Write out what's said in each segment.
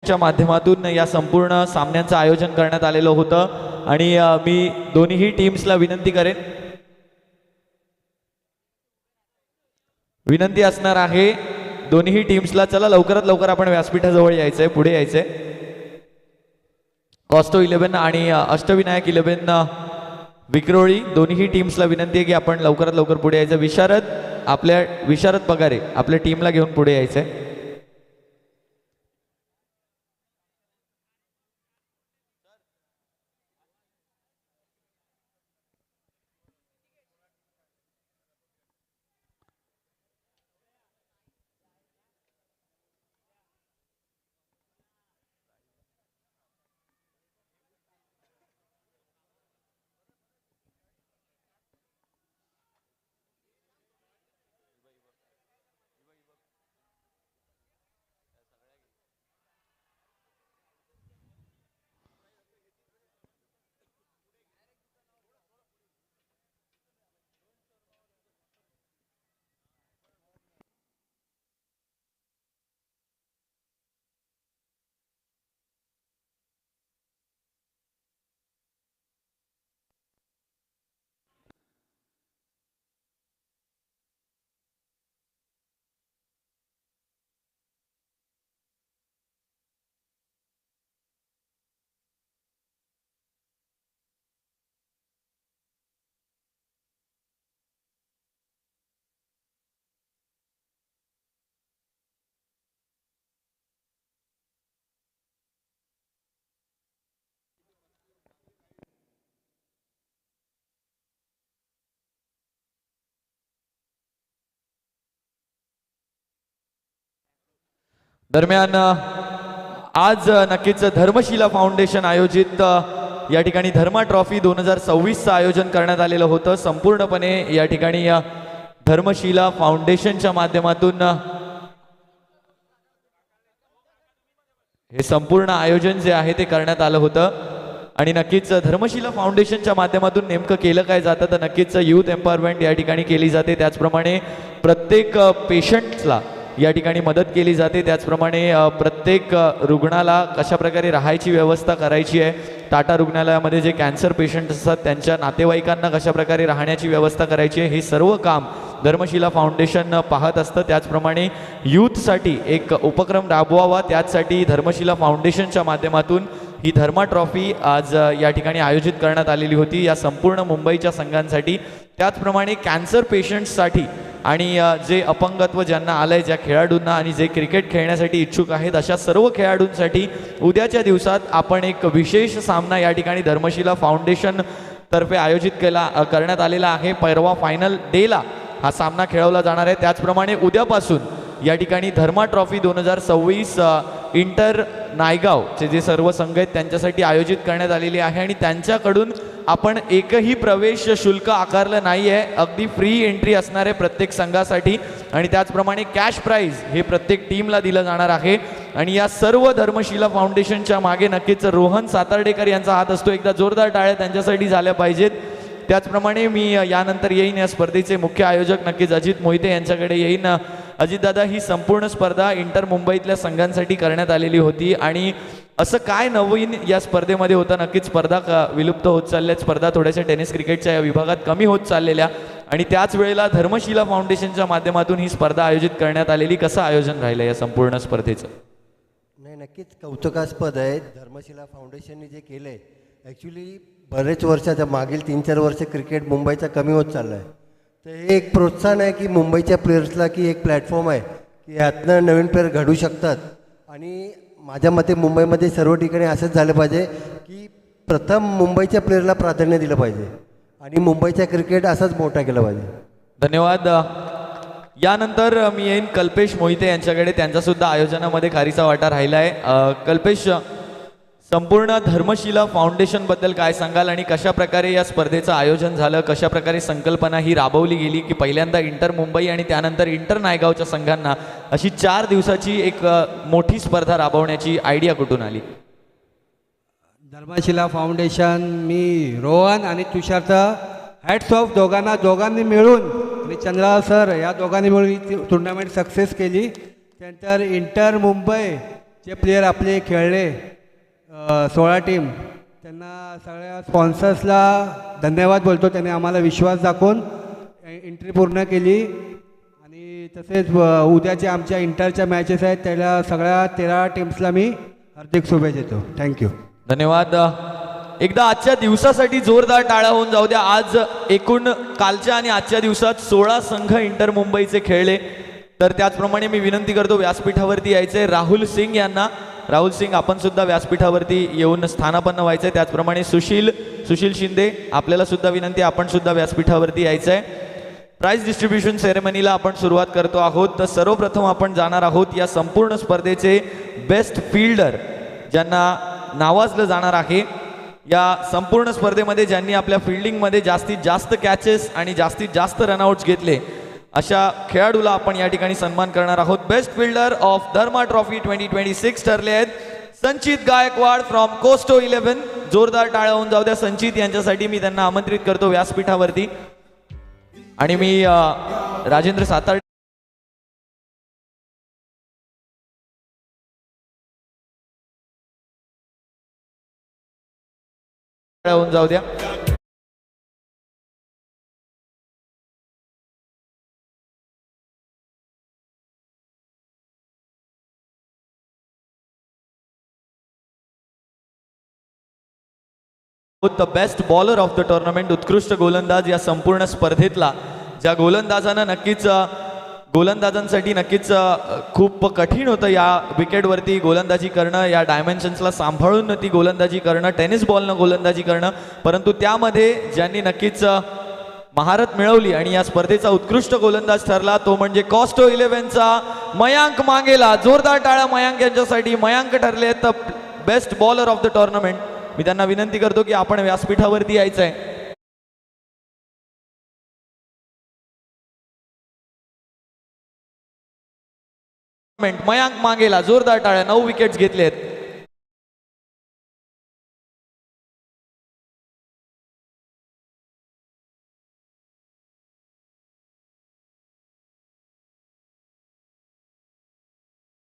च्या माध्यमातून या संपूर्ण सामन्यांचं आयोजन करण्यात आलेलं होतं आणि मी दोन्ही टीम्सला विनंती असणार आहे दोन्ही टीम्सला, चला लवकरात लवकर आपण व्यासपीठाजवळ यायचंय, पुढे यायचंय. कॉस्टो 11 आणि अष्टविनायक 11 विक्रोळी दोन्ही टीम्सला विनंती आहे की आपण लवकरात लवकर पुढे यायचं. विशारद पगारे आपल्या टीमला घेऊन पुढे यायचंय. दरम्यान आज नक्कीच धर्मशिला फाउंडेशन आयोजित या ठिकाणी धर्मा ट्रॉफी 2026चं आयोजन करण्यात आलेलं होतं. संपूर्णपणे या ठिकाणी धर्मशिला फाउंडेशनच्या माध्यमातून हे संपूर्ण आयोजन जे आहे ते करण्यात आलं होतं आणि नक्कीच धर्मशिला फाउंडेशनच्या माध्यमातून नेमकं केलं काय जातं तर नक्कीच यूथ एम्पॉवरमेंट या ठिकाणी केली जाते. त्याचप्रमाणे प्रत्येक पेशंट्सला या ठिकाणी मदत केली जाते. त्याचप्रमाणे प्रत्येक रुग्णाला कशा प्रकारे राहायची व्यवस्था करायची आहे, टाटा रुग्णालयामध्ये जे कॅन्सर पेशंट असतात त्यांच्या नातेवाईकांना कशा प्रकारे राहण्याची व्यवस्था करायची आहे, हे सर्व काम धर्मशिला फाउंडेशन पाहत असतं. त्याचप्रमाणे यूथसाठी एक उपक्रम राबवावा त्यासाठी धर्मशिला फाउंडेशनच्या माध्यमातून ही धर्मा ट्रॉफी आज या ठिकाणी आयोजित करण्यात आलेली होती या संपूर्ण मुंबईच्या संघांसाठी. त्याचप्रमाणे कॅन्सर पेशंट्ससाठी आणि जे अपंगत्व ज्यांना आलंय, ज्या खेळाडूंना आणि जे क्रिकेट खेळण्यासाठी इच्छुक आहेत अशा सर्व खेळाडूंसाठी उद्याच्या दिवसात आपण एक विशेष सामना या ठिकाणी धर्मशिला फाउंडेशन तर्फे आयोजित करण्यात आलेला आहे. परवा फायनल डेला हा सामना खेळवला जाणार आहे. त्याचप्रमाणे उद्यापासून या ठिकाणी धर्मा ट्रॉफी 2026 इंटर नायगावचे जे सर्व संघ आहेत त्यांच्यासाठी आयोजित करण्यात आलेली आहे आणि त्यांच्याकडून आपण एकही प्रवेश शुल्क आकारलं नाही आहे. अगदी फ्री एंट्री असणार आहे प्रत्येक संघासाठी आणि त्याचप्रमाणे कॅश प्राइज हे प्रत्येक टीमला दिलं जाणार आहे. आणि या सर्व धर्मशिला फाउंडेशनच्या मागे नक्कीच रोहन सातार्डेकर यांचा हात असतो. एकदा जोरदार टाळ्या त्यांच्यासाठी झाल्या पाहिजेत. त्याचप्रमाणे मी यानंतर येईन या स्पर्धेचे मुख्य आयोजक नक्कीच अजित मोहिते यांच्याकडे येईन. अजितदादा, ही संपूर्ण स्पर्धा इंटर मुंबईतल्या संघांसाठी करण्यात आलेली होती आणि असं काय नवीन या स्पर्धेमध्ये होतं? नक्कीच स्पर्धा विलुप्त होत चालल्या, स्पर्धा थोड्याशा टेनिस क्रिकेटच्या या विभागात कमी होत चाललेल्या आणि त्याच वेळेला धर्मशिला फाउंडेशनच्या माध्यमातून ही स्पर्धा आयोजित करण्यात आलेली. कसं आयोजन राहिलं या संपूर्ण स्पर्धेचं? नाही, नक्कीच कौतुकास्पद आहे. धर्मशिला फाउंडेशनने जे केलं आहे, ॲक्च्युली बरेच वर्षाच्या मागील 3-4 वर्ष क्रिकेट मुंबईचा कमी होत चालला आहे. तर हे एक प्रोत्साहन आहे की मुंबईच्या प्लेयर्सला की एक प्लॅटफॉर्म आहे की यातनं नवीन प्लेयर घडू शकतात. आणि माझ्या मते मुंबईमध्ये सर्व ठिकाणी असंच झालं पाहिजे की प्रथम मुंबईच्या प्लेयरला प्राधान्य दिलं पाहिजे आणि मुंबईचा क्रिकेट असाच मोठा केला पाहिजे. धन्यवाद. यानंतर मी येईन कल्पेश मोहिते यांच्याकडे, त्यांचा सुद्धा आयोजनामध्ये खारीचा वाटा राहिला आहे. कल्पेश, संपूर्ण धर्मशिला फाउंडेशन बद्दल काय सांगाल आणि कशा प्रकारे या स्पर्धेचं आयोजन झालं, कशा प्रकारे संकल्पना ही राबवली गेली की पहिल्यांदा इंटर मुंबई आणि त्यानंतर इंटर नायगावच्या संघांना अशी 4 दिवसाची एक मोठी स्पर्धा राबवण्याची आयडिया कुठून आली? धर्मशिला फाउंडेशन, मी रोहन आणि तुषारचं हॅट्स ऑफ दोघांनी मिळून आणि चंद्रलाल सर या दोघांनी मिळून ही टुर्नामेंट सक्सेस केली. त्यानंतर इंटर मुंबई जे प्लेयर आपले खेळले 16 टीम त्यांना सगळ्या स्पॉन्सर्सला धन्यवाद बोलतो. त्यांनी आम्हाला विश्वास दाखवून एंट्री पूर्ण केली. आणि तसेच उद्याच्या आमच्या इंटरच्या मॅचेस आहेत त्याला सगळ्या 13 टीम्सला मी हार्दिक शुभेच्छा देतो. थँक्यू. धन्यवाद. एकदा आजच्या दिवसासाठी जोरदार टाळ्या होऊन जाऊ द्या. आज एकूण कालच्या आणि आजच्या दिवसात 16 संघ इंटर मुंबईचे खेळले. तर त्याचप्रमाणे मी विनंती करतो व्यासपीठावरती यायचे राहुल सिंग यांना. राहुल सिंग आपण सुद्धा व्यासपीठावरती येऊन स्थानापन्न व्हायचंय. त्याचप्रमाणे सुशील शिंदे आपल्याला सुद्धा विनंती, आपण सुद्धा व्यासपीठावरती यायचंय. प्राइज डिस्ट्रीब्युशन सेरेमनीला आपण सुरुवात करतो आहोत. तर सर्वप्रथम आपण जाणार आहोत या संपूर्ण स्पर्धेचे बेस्ट फिल्डर ज्यांना नावाजलं जाणार आहे. या संपूर्ण स्पर्धेमध्ये ज्यांनी आपल्या फिल्डिंगमध्ये जास्तीत जास्त कॅचेस आणि जास्तीत जास्त रनआउट्स घेतले अशा खेळाडूला आपण या ठिकाणी सन्मान करणार आहोत. Best fielder of Dharma trophy 2026 ठरले आहेत संचित गायकवाड फ्रॉम कोस्टो 11. जोरदार टाळ्या होऊन जाऊ द्या संचित यांच्यासाठी. मी त्यांना आमंत्रित करतो व्यासपीठावरती. आणि मी राजेंद्र सातार होऊन जाऊ द्या. The best bowler of the tournament, उत्कृष्ट गोलंदाज या संपूर्ण स्पर्धेतला, ज्या गोलंदाजानं नक्कीच गोलंदाजांसाठी नक्कीच खूप कठीण होतं या विकेटवरती गोलंदाजी करणं, या डायमेन्शन्सला सांभाळून ती गोलंदाजी करणं, टेनिस बॉलनं गोलंदाजी करणं. परंतु त्यामध्ये ज्यांनी नक्कीच महारत मिळवली आणि या स्पर्धेचा उत्कृष्ट गोलंदाज ठरला तो म्हणजे कॉस्टो 11चा मयांक मांगेला. जोरदार टाळ्या मयांक यांच्यासाठी. मयांक ठरले the best bowler of the tournament. मी त्यांना विनंती करतो की आपण व्यासपीठावरती यायचं आहे. मयांक मांगेला जोरदार टाळ्या. 9 विकेट्स घेतलेत.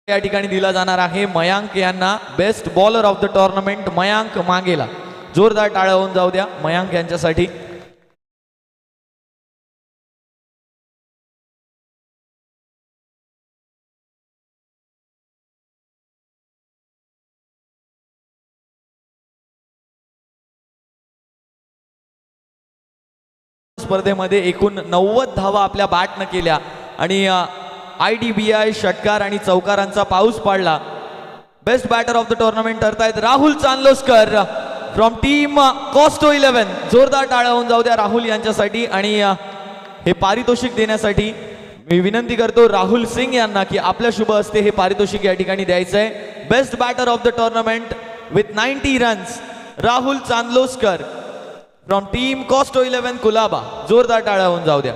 या ठिकाणी दिला जाणार आहे मयांक यांना best bowler of the tournament Mayank मांगेला. जोरदार टाळ्या होऊन जाऊ द्या मयांक यांच्यासाठी. स्पर्धेमध्ये एकूण 90 धावा आपल्या बॅटनं केल्या आणि IDBI षटकार आणि चौकारांचा पाऊस पाडला. Best batter of the tournament ठरतायत Rahul Chandloskar from team Costo 11. जोरदार टाळ्या होऊन जाऊ द्या राहुल यांच्यासाठी. आणि हे पारितोषिक देण्यासाठी मी विनंती करतो राहुल सिंग यांना की आपल्या शुभ हस्ते हे पारितोषिक या ठिकाणी द्यायचं आहे. Best batter of the tournament with 90 runs Rahul Chandloskar from team Costo 11 Colaba. जोरदार टाळ्या होऊन जाऊ द्या.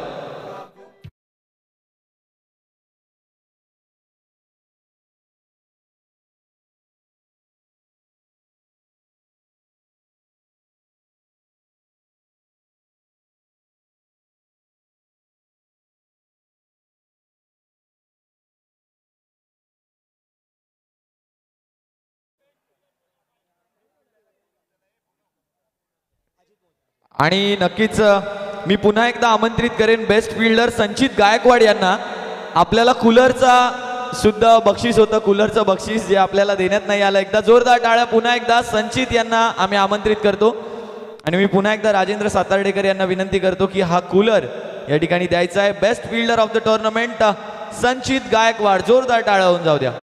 आणि नक्कीच मी पुन्हा एकदा आमंत्रित करेन बेस्ट फिल्डर संचित गायकवाड यांना. आपल्याला कूलरचा सुद्धा बक्षीस होतं, कूलरचं बक्षीस जे आपल्याला देण्यात नाही आलं. एकदा जोरदार टाळ्या पुन्हा एकदा संचित यांना आम्ही आमंत्रित करतो. आणि मी पुन्हा एकदा राजेंद्र सातार्डेकर यांना विनंती करतो की हा कूलर या ठिकाणी द्यायचा आहे. Best fielder of the tournament संचित गायकवाड. जोरदार टाळ्या होऊन जाऊ द्या.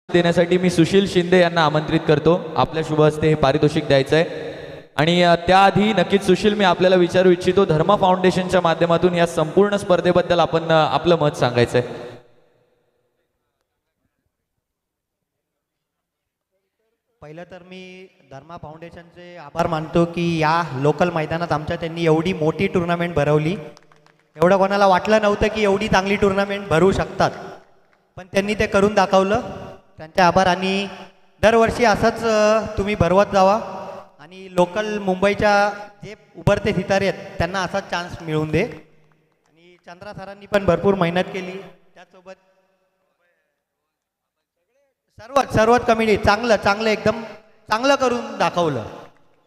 देण्यासाठी मी सुशील शिंदे यांना आमंत्रित करतो. आपल्या शुभ हस्ते हे पारितोषिक द्यायचं आहे. आणि त्याआधी नक्कीच सुशील, मी आपल्याला विचारू इच्छितो, धर्मा फाउंडेशनच्या माध्यमातून या संपूर्ण स्पर्धेबद्दल आपण आपलं मत सांगायचं आहे. पहिलं तर मी धर्मा फाउंडेशनचे आभार मानतो की या लोकल मैदानात आमच्या त्यांनी एवढी मोठी टुर्नामेंट भरवली. एवढं कोणाला वाटलं नव्हतं की एवढी चांगली टुर्नामेंट भरवू शकतात, पण त्यांनी ते करून दाखवलं. त्यांचे आभार. आणि दरवर्षी असंच तुम्ही भरवत जावा आणि लोकल मुंबईच्या जे उभरते सितारे आहेत त्यांना असाच चान्स मिळवून दे. आणि चंद्रा सरांनी पण भरपूर मेहनत केली. त्यासोबत सर्वच कमिटी चांगलं एकदम चांगलं करून दाखवलं.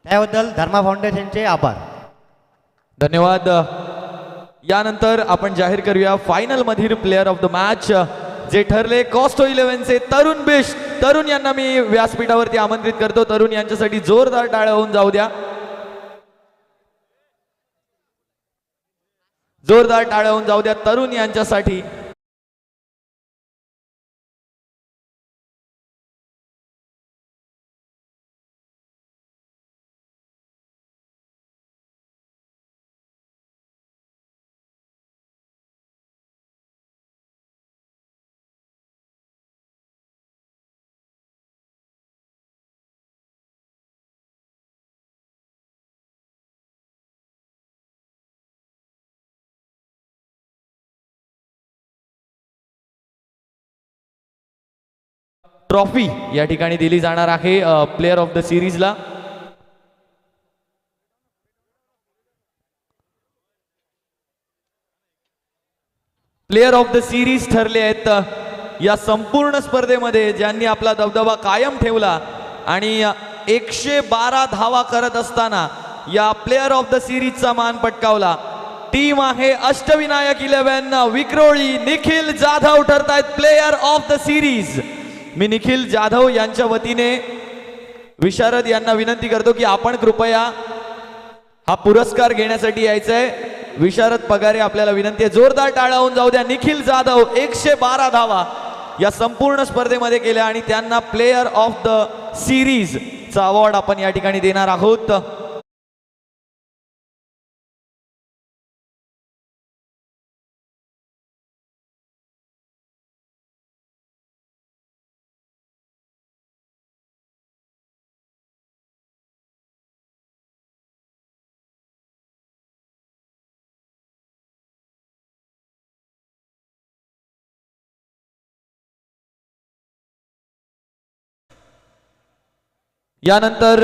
त्याबद्दल धर्मा फाउंडेशनचे आभार. धन्यवाद. यानंतर आपण जाहीर करूया फायनल मधील प्लेअर ऑफ द मॅच, जे ठरले कॉस्टो 11चे तरुण बिष्ट. तरुण यांना मी व्यासपीठावरती आमंत्रित करतो. तरुण यांच्यासाठी जोरदार टाळ्या होऊन जाऊ द्या. जोरदार टाळ्या होऊन जाऊ द्या तरुण यांच्यासाठी. ट्रॉफी या ठिकाणी दिली जाणार आहे प्लेअर ऑफ द सिरीजला. प्लेअर ऑफ द सिरीज ठरले आहेत या संपूर्ण स्पर्धेमध्ये ज्यांनी आपला दबदबा कायम ठेवला आणि 112 धावा करत असताना या प्लेअर ऑफ द सिरीजचा मान पटकावला. टीम आहे अष्टविनायक 11 विक्रोळी. निखिल जाधव ठरतायत प्लेअर ऑफ द सिरीज. मी निखिल जाधव यांच्या वतीने विशारद यांना विनंती करतो की आपण कृपया हा पुरस्कार घेण्यासाठी यायचंय. विशारद पगारे आपल्याला विनंती आहे, जोरदार टाळ्या होऊन जाऊ द्या. निखिल जाधव 112 धावा या संपूर्ण स्पर्धेमध्ये केल्या आणि त्यांना प्लेयर ऑफ द सिरीज चा अवॉर्ड आपण या ठिकाणी देणार आहोत. यानंतर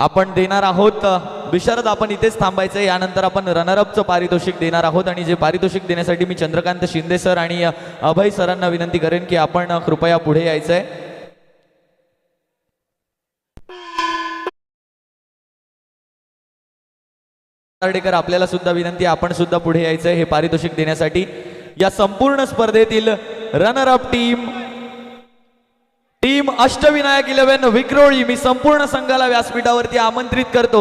आपण देणार आहोत विशारद, आपण इथेच थांबायचं. यानंतर आपण रनरअपचं पारितोषिक देणार आहोत आणि जे पारितोषिक देण्यासाठी मी चंद्रकांत शिंदे सर आणि अभय सरांना विनंती करेन की आपण कृपया पुढे यायचंय. तारडेकर आपल्याला सुद्धा विनंती, आपण सुद्धा पुढे यायचंय हे पारितोषिक देण्यासाठी. या संपूर्ण स्पर्धेतील रनरअप टीम अष्टविनायक 11 विक्रोळी. मी संपूर्ण संघाला व्यासपीठावरती आमंत्रित करतो.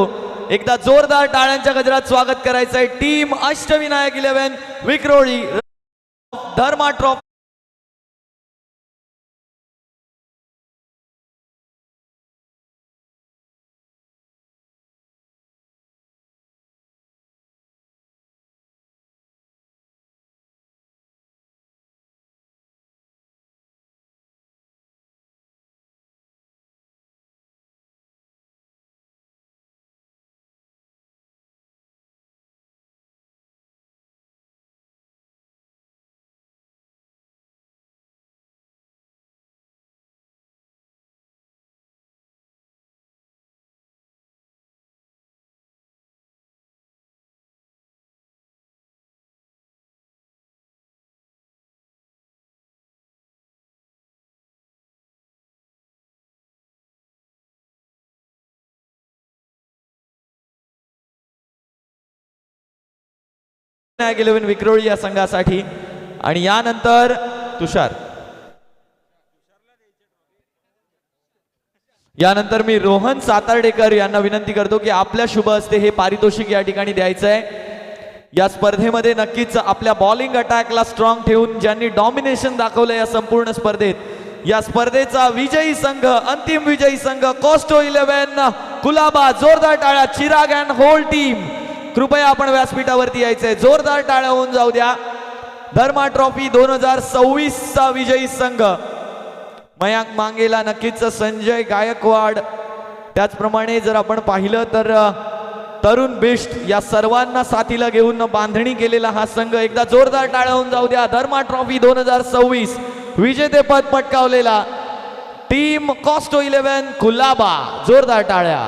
एकदा जोरदार टाळ्यांच्या गजरात स्वागत करायचं आहे टीम अष्टविनायक 11 विक्रोळी धर्मा ट्रॉफी. विक्रोळी या संघासाठी. आणि यानंतर तुषार यानंतर मी रोहन सातार्डेकर यांना विनंती करतो की आपल्या शुभ हस्ते हे पारितोषिक या ठिकाणी द्यायचं आहे. या स्पर्धेमध्ये नक्कीच आपल्या बॉलिंग अटॅकला स्ट्रॉंग ठेवून ज्यांनी डॉमिनेशन दाखवलं या संपूर्ण स्पर्धेत, या स्पर्धेचा विजयी संघ, अंतिम विजयी संघ कोस्टो 11 कुलाबा. जोरदार टाळ्या. चिराग अँड होल टीम कृपया आपण व्यासपीठावरती यायचंय. जोरदार टाळ्या होऊन जाऊ द्या. धर्मा ट्रॉफी 2026 चा विजयी संघ मयांक मांगेला नक्कीच संजय गायकवाड. त्याचप्रमाणे जर आपण पाहिलं तर तरुण बिष्ट या सर्वांना साथीला घेऊन बांधणी केलेला हा संघ. एकदा जोरदार टाळ्या होऊन जाऊ द्या. धर्मा ट्रॉफी 2026 विजेतेपद पटकावलेला टीम कॉस्टो 11 कुलाबा. जोरदार टाळ्या.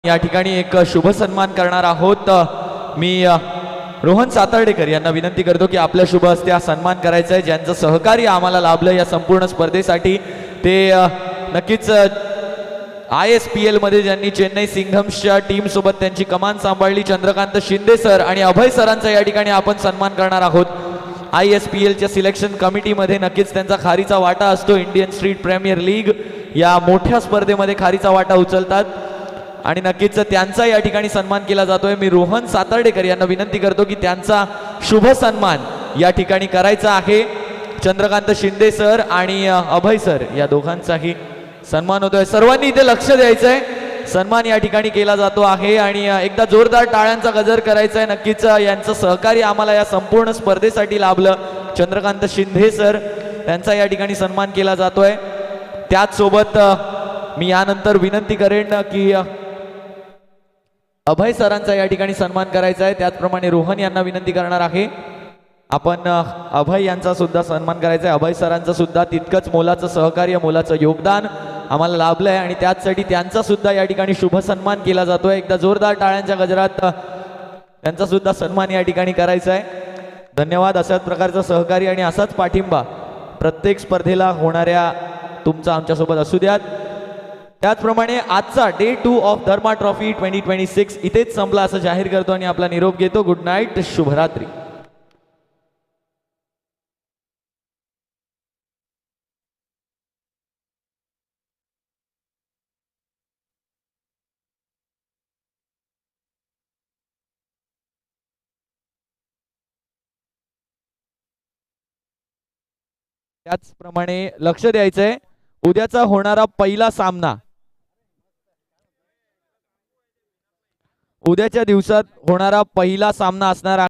या ठिकाणी एक शुभ सन्मान करणार आहोत. मी रोहन सातार्डेकर यांना विनंती करतो की आपल्या शुभ हस्ते हा सन्मान करायचा आहे. ज्यांचं सहकार्य आम्हाला लाभलं या संपूर्ण स्पर्धेसाठी, ते नक्कीच ISPL मध्ये ज्यांनी चेन्नई सिंघम्सच्या टीम सोबत त्यांची कमान सांभाळली, चंद्रकांत शिंदे सर आणि अभय सरांचा या ठिकाणी आपण सन्मान करणार आहोत. ISPLच्या सिलेक्शन कमिटीमध्ये नक्कीच त्यांचा खारीचा वाटा असतो. इंडियन स्ट्रीट प्रीमियर लीग या मोठ्या स्पर्धेमध्ये खारीचा वाटा उचलतात आणि नक्कीच त्यांचा या ठिकाणी सन्मान केला जातोय. मी रोहन सातार्डेकर यांना विनंती करतो की त्यांचा शुभ सन्मान या ठिकाणी करायचा आहे. चंद्रकांत शिंदे सर आणि अभय सर या दोघांचाही सन्मान होतोय. सर्वांनी इथे लक्ष द्यायचंय. सन्मान या ठिकाणी केला जातो आहे आणि एकदा जोरदार टाळ्यांचा गजर करायचा आहे. नक्कीच यांचं सहकार्य आम्हाला या संपूर्ण स्पर्धेसाठी लाभलं. चंद्रकांत शिंदे सर त्यांचा या ठिकाणी सन्मान केला जातोय. त्याचसोबत मी यानंतर विनंती करेन की अभय सरांचा या ठिकाणी सन्मान करायचा आहे. त्याचप्रमाणे रोहन यांना विनंती करणार आहे आपण अभय यांचा सुद्धा सन्मान करायचा आहे. अभय सरांचं सुद्धा तितकंच मोलाचं सहकार्य, मोलाचं योगदान आम्हाला लाभलंय आणि त्याचसाठी त्यांचा सुद्धा या ठिकाणी शुभ सन्मान केला जातोय. एकदा जोरदार टाळ्यांच्या गजरात त्यांचा सुद्धा सन्मान या ठिकाणी करायचा आहे. धन्यवाद. अशाच प्रकारचं सहकार्य आणि असाच पाठिंबा प्रत्येक स्पर्धेला होणाऱ्या तुमचा आमच्यासोबत असू द्यात. त्याचप्रमाणे आजचा डे 2 ऑफ धर्मा ट्रॉफी 2026 इथेच संपला असं जाहीर करतो आणि आपला निरोप घेतो. गुड नाईट, शुभरात्री. त्याचप्रमाणे लक्ष द्यायचंय, उद्याचा होणारा पहिला सामना उद्याच्या दिवसात होणारा पहिला सामना असणार